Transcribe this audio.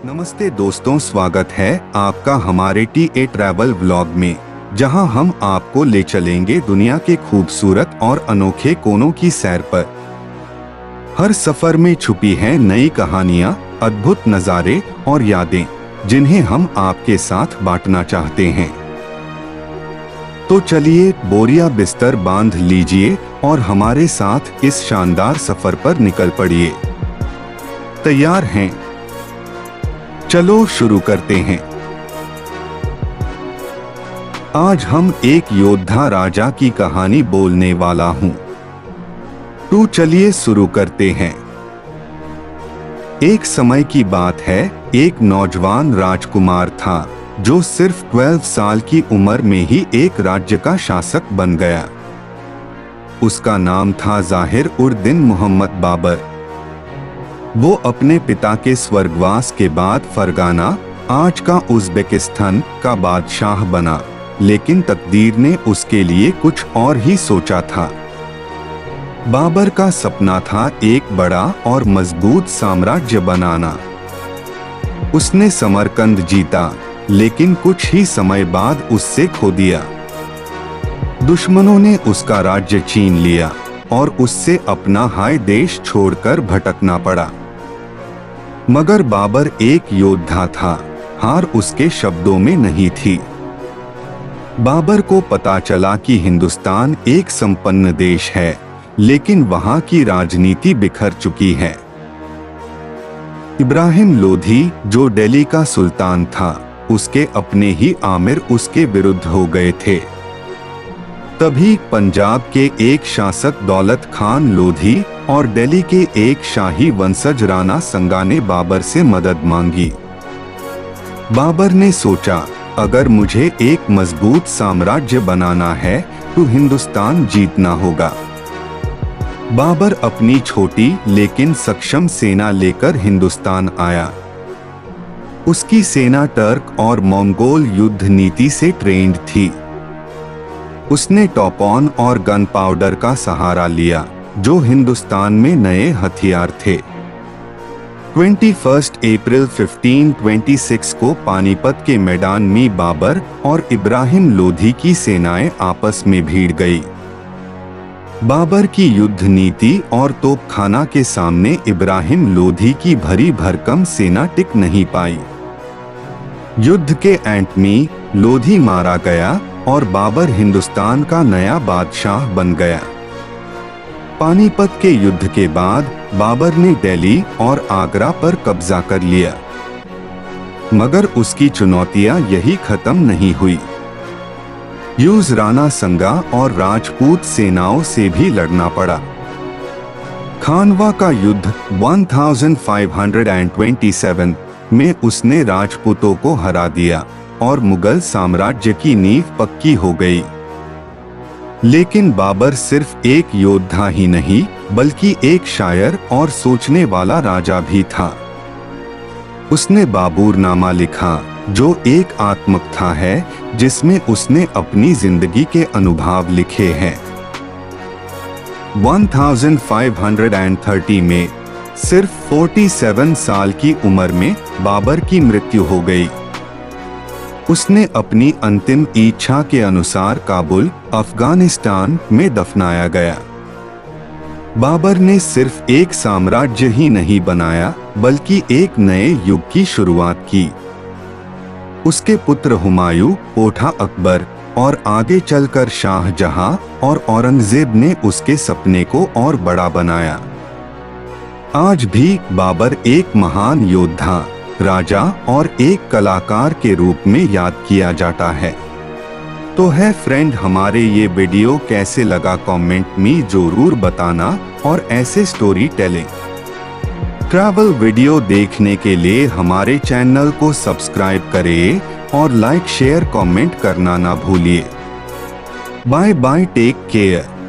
नमस्ते दोस्तों, स्वागत है आपका हमारे TA ट्रैवल व्लॉग में, जहां हम आपको ले चलेंगे दुनिया के खूबसूरत और अनोखे कोनों की सैर पर। हर सफर में छुपी हैं नई कहानियां, अद्भुत नज़ारे और यादें, जिन्हें हम आपके साथ बांटना चाहते हैं। तो चलिए बोरिया बिस्तर बांध लीजिए और हमारे साथ इस शानदार सफर पर निकल पड़िए। तैयार हैं? चलो शुरू करते हैं। आज हम एक योद्धा राजा की कहानी बोलने वाला हूं। तो चलिए शुरू करते हैं। एक समय की बात है, एक नौजवान राजकुमार था जो सिर्फ 12 साल की उम्र में ही एक राज्य का शासक बन गया। उसका नाम था ज़ाहिर-उर-दिन मोहम्मद बाबर। वो अपने पिता के स्वर्गवास के बाद फरगाना, आज का उज़्बेकिस्तान का बादशाह बना, लेकिन तकदीर ने उसके लिए कुछ और ही सोचा था। बाबर का सपना था एक बड़ा और मजबूत साम्राज्य बनाना। उसने समरकंद जीता, लेकिन कुछ ही समय बाद उससे खो दिया। दुश्मनों ने उसका राज्य छीन लिया और उससे अपना हाय देश छोड़कर भटकना पड़ा। मगर बाबर एक योद्धा था, हार उसके शब्दों में नहीं थी। बाबर को पता चला कि हिंदुस्तान एक संपन्न देश है, लेकिन वहां की राजनीति बिखर चुकी है। इब्राहिम लोधी, जो दिल्ली का सुल्तान था, उसके अपने ही आमिर उसके विरुद्ध हो गए थे। तभी पंजाब के एक शासक दौलत खान लोधी और दिल्ली के एक शाही वंशज राणा संगा ने बाबर से मदद मांगी। बाबर ने सोचा, अगर मुझे एक मजबूत साम्राज्य बनाना है तो हिंदुस्तान जीतना होगा। बाबर अपनी छोटी लेकिन सक्षम सेना लेकर हिंदुस्तान आया। उसकी सेना टर्क और मंगोल युद्ध नीति से ट्रेंड थी। उसने टॉप-ऑन और गन पाउडर का सहारा लिया, जो हिंदुस्तान में नए हथियार थे। 21 अप्रैल 1526 को पानीपत के मैदान में बाबर और इब्राहिम लोधी की सेनाएं आपस में भिड़ गई। बाबर की युद्ध नीति और तोपखाना के सामने इब्राहिम लोधी की भरी भरकम सेना टिक नहीं पाई। युद्ध के अंत में लोधी मारा गया और बाबर हिंदुस्तान का नया बादशाह बन गया। पानीपत के युद्ध के बाद बाबर ने दिल्ली और आगरा पर कब्जा कर लिया। मगर उसकी चुनौतियां यही खत्म नहीं हुई। यूज राणा संगा और राजपूत सेनाओं से भी लड़ना पड़ा। खानवा का युद्ध 1527 में उसने राजपूतों को हरा दिया और मुगल साम्राज्य की नींव पक्की हो गई। लेकिन बाबर सिर्फ एक योद्धा ही नहीं, बल्कि एक शायर और सोचने वाला राजा भी था। उसने बाबूरनामा लिखा, जो एक आत्मकथा है जिसमें उसने अपनी जिंदगी के अनुभव लिखे हैं। 1530 में सिर्फ 47 साल की उम्र में बाबर की मृत्यु हो गई। उसने अपनी अंतिम इच्छा के अनुसार काबुल, अफगानिस्तान में दफनाया गया। बाबर ने सिर्फ एक साम्राज्य ही नहीं बनाया, बल्कि एक नए युग की शुरुआत की। उसके पुत्र हुमायूं, ओठा अकबर और आगे चलकर शाहजहां और औरंगजेब ने उसके सपने को और बड़ा बनाया। आज भी बाबर एक महान योद्धा, राजा और एक कलाकार के रूप में याद किया जाता है। तो है फ्रेंड, हमारे ये वीडियो कैसे लगा कमेंट में जरूर बताना, और ऐसे स्टोरी टेलिंग ट्रैवल वीडियो देखने के लिए हमारे चैनल को सब्सक्राइब करें और लाइक शेयर कमेंट करना ना भूलिए। Bye bye, take care.